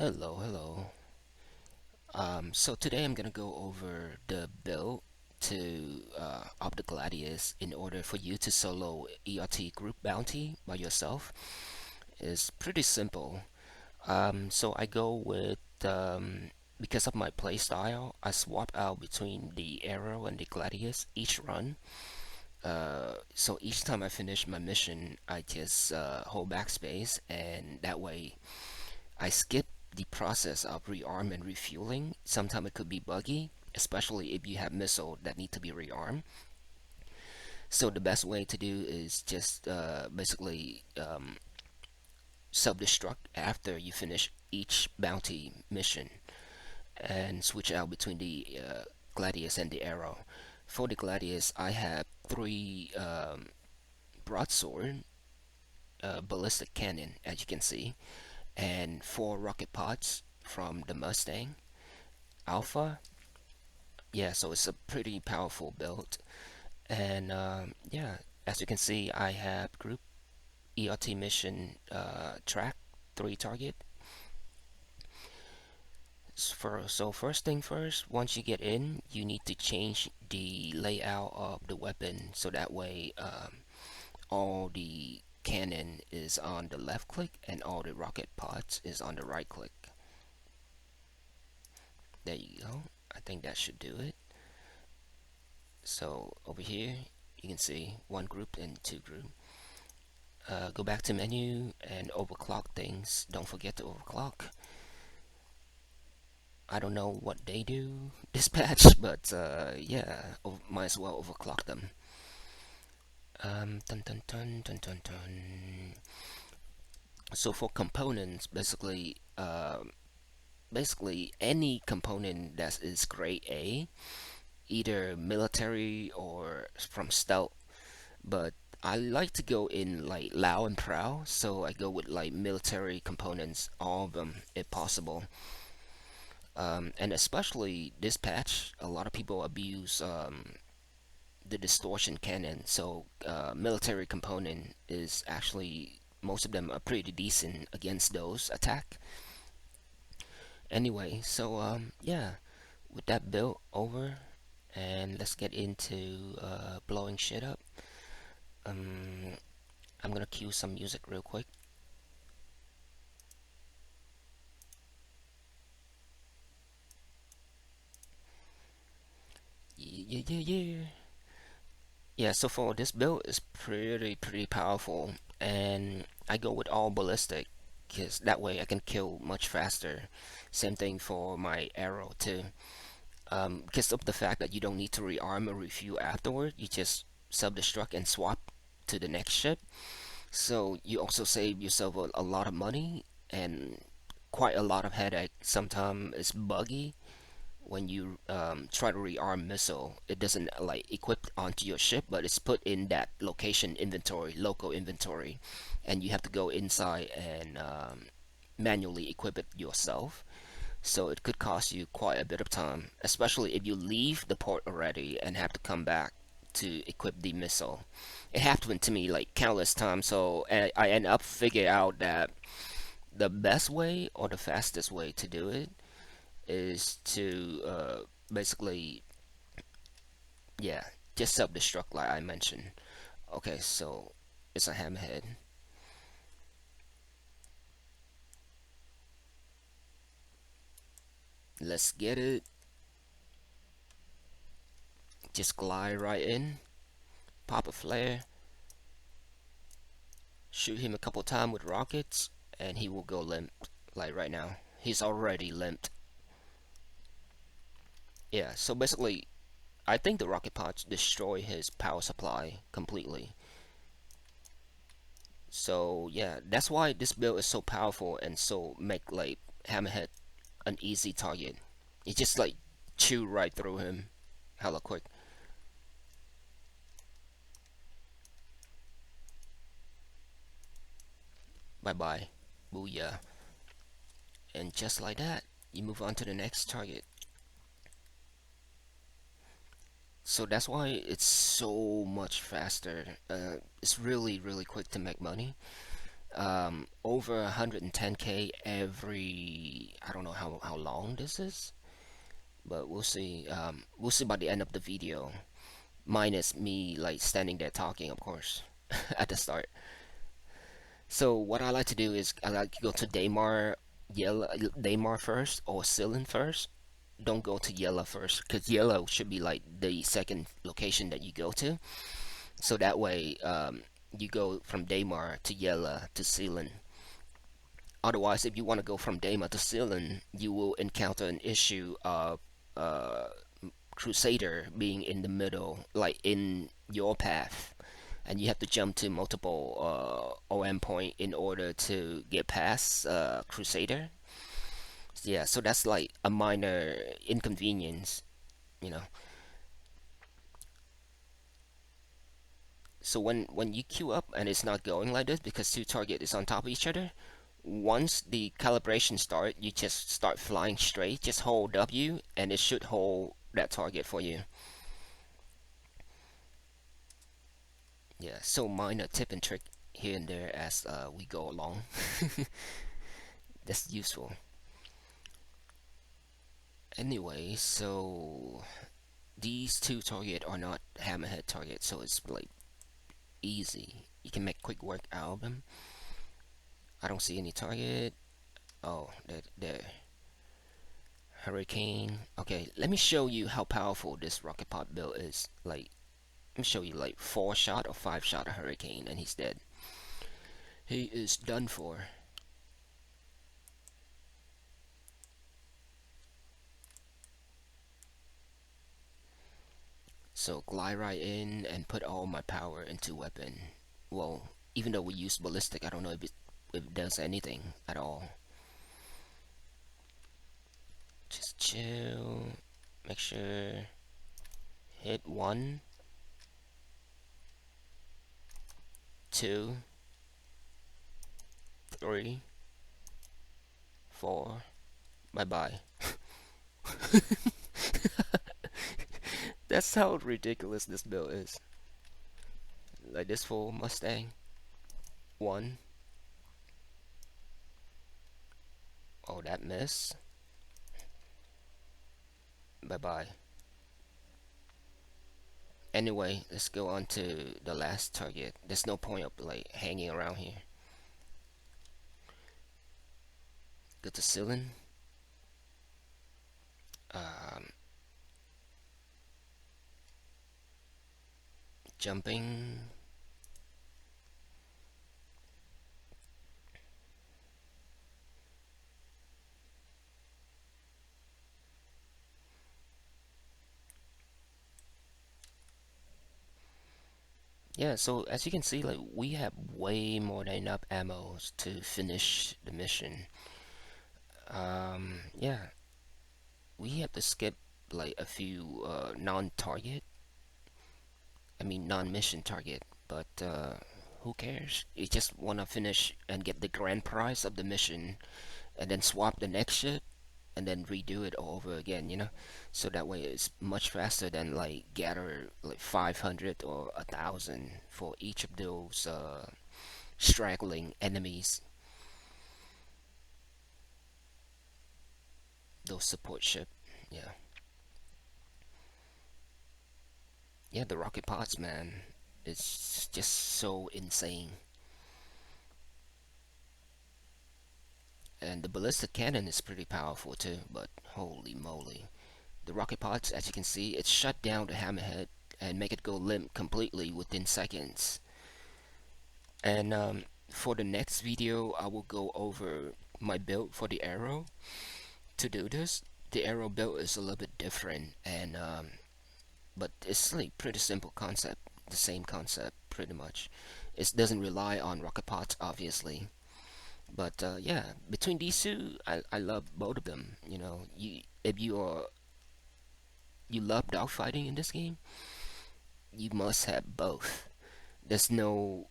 Hello. So today I'm gonna go over the build to up the Gladius in order for you to solo ERT group bounty by yourself. It's pretty simple. So I go with because of my playstyle, I swap out between the arrow and the Gladius each run. So each time I finish my mission, I just hold backspace, and that way I skip the process of rearm and refueling. Sometimes it could be buggy, especially if you have missile that need to be rearmed. So the best way to do is just basically self-destruct after you finish each bounty mission and switch out between the Gladius and the arrow. For the Gladius, I have three broadsword, ballistic cannon, as you can see, and four rocket pods from the Mustang Alpha. Yeah, so it's a pretty powerful build. And yeah, as you can see, I have group ERT mission track 3 target. So first thing first, once you get in, you need to change the layout of the weapon so that way all the cannon is on the left click and all the rocket pods is on the right click. There you go. I think that should do it. So over here, you can see one group and two group. Go back to menu and overclock things. Don't forget to overclock. I don't know what they do dispatch, but yeah, might as well overclock them. Dun, dun, dun, dun, dun, dun. So for components, basically any component that is grade A, either military or from stealth, but I like to go in like loud and proud, so I go with like military components, all of them if possible. And especially this patch, a lot of people abuse the distortion cannon, so military component is actually most of them are pretty decent against those attack. Anyway, so yeah, with that build over, and let's get into blowing shit up. Um, I'm gonna cue some music real quick. Yeah. Yeah, so for this build is pretty powerful, and I go with all ballistic because that way I can kill much faster. Same thing for my arrow too. Because of the fact that you don't need to rearm or refuel afterward, you just self-destruct and swap to the next ship. So you also save yourself a lot of money and quite a lot of headache. Sometimes it's buggy when you try to rearm missile. It doesn't like equip onto your ship, but it's put in that location inventory, local inventory, and you have to go inside and manually equip it yourself. So it could cost you quite a bit of time, especially if you leave the port already and have to come back to equip the missile. It happened to me like countless times, so I end up figuring out that the best way or the fastest way to do it is to basically, yeah, just self-destruct like I mentioned. Okay, so it's a hammerhead. Let's get it. Just glide right in, pop a flare, shoot him a couple times with rockets, and he will go limp. Like right now, he's already limped. Yeah, so basically, I think the rocket pods destroy his power supply completely. So yeah, that's why this build is so powerful and so make like Hammerhead an easy target. You just like chew right through him, hella quick. Bye bye, booyah, and just like that, you move on to the next target. So that's why it's so much faster. It's really quick to make money. Over 110k every, I don't know how long this is, but we'll see. We'll see by the end of the video, minus me like standing there talking, of course, at the start. So what I like to do is I like to go to Daymar first or Ceylon first. Don't go to Yella first, because Yellow should be like the second location that you go to. So that way, you go from Daymar to Yella to Ceylon. Otherwise, if you want to go from Daymar to Ceylon, you will encounter an issue of uh, Crusader being in the middle, like in your path, and you have to jump to multiple OM point in order to get past Crusader. Yeah, so that's like a minor inconvenience, you know. So when you queue up and it's not going like this because two target is on top of each other, once the calibration start, you just start flying straight. Just hold W and it should hold that target for you. Yeah, so minor tip and trick here and there as we go along. That's useful. Anyway, so these two target are not hammerhead targets, so it's like easy. You can make quick work out of them. I don't see any target. Oh, there. Hurricane. Okay, let me show you how powerful this rocket pod build is. Like, let me show you like 4 shot or 5 shot of Hurricane and he's dead. He is done for. So glide right in and put all my power into weapon. Well, even though we use ballistic, I don't know if it does anything at all. Just chill. Make sure hit 1, 2, 3, 4. Bye bye. That's how ridiculous this build is. Like this full Mustang. 1. Oh, that miss. Bye bye. Anyway, let's go on to the last target. There's no point of like hanging around here. Go to ceiling. Um, Jumping. Yeah, so as you can see, like we have way more than enough ammo to finish the mission. Yeah, we have to skip like a few non-target, I mean non-mission target, but who cares? You just want to finish and get the grand prize of the mission, and then swap the next ship, and then redo it all over again, you know? So that way it's much faster than like gather like 500 or 1,000 for each of those straggling enemies, those support ship. Yeah, yeah, the rocket pods, man, it's just so insane. And the ballistic cannon is pretty powerful too, but holy moly. The rocket pods, as you can see, it shut down the hammerhead and make it go limp completely within seconds. And for the next video, I will go over my build for the arrow. To do this, the arrow build is a little bit different, and but it's like pretty simple concept, the same concept pretty much. It doesn't rely on rocket pods, obviously. But yeah, between these two, I love both of them. You know, if you love dogfighting in this game, you must have both. There's no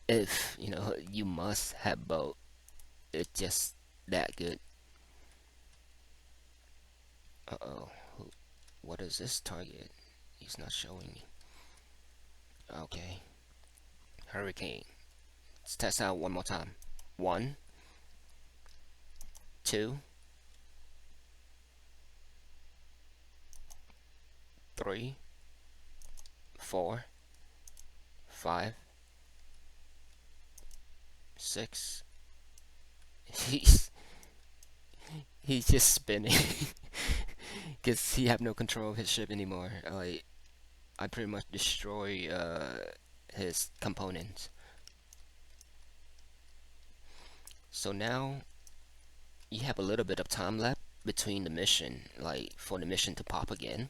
if, you know, you must have both. It's just that good. Uh-oh. What is this target? He's not showing me. Okay. Hurricane. Let's test out one more time. One, two, three, four, five, six. He's he's just spinning because he have no control of his ship anymore. Like I pretty much destroy his components. So now you have a little bit of time left between the mission, like for the mission to pop again.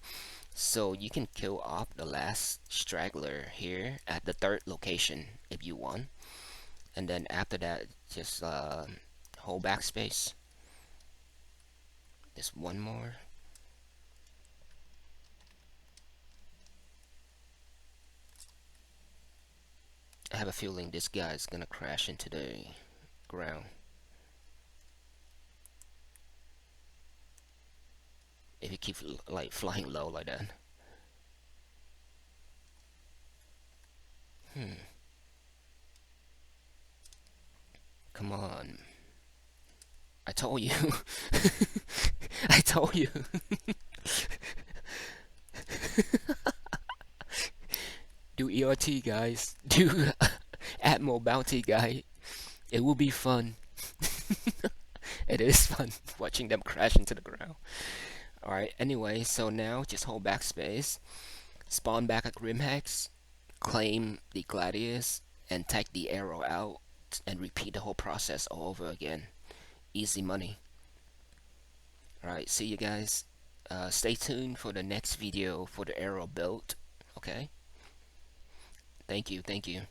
So you can kill off the last straggler here at the third location if you want. And then after that, just hold backspace. Just one more. I have a feeling this guy is gonna crash into the ground if he keeps like flying low like that. Hmm. Come on. I told you. I told you. Do ERT, guys. Do Admiral Bounty, guy. It will be fun. It is fun watching them crash into the ground. Alright, anyway, so now just hold backspace, spawn back at Grimhex, claim the Gladius, and take the arrow out, and repeat the whole process all over again. Easy money. Alright, see you guys. Stay tuned for the next video for the arrow build. Okay? Thank you, thank you.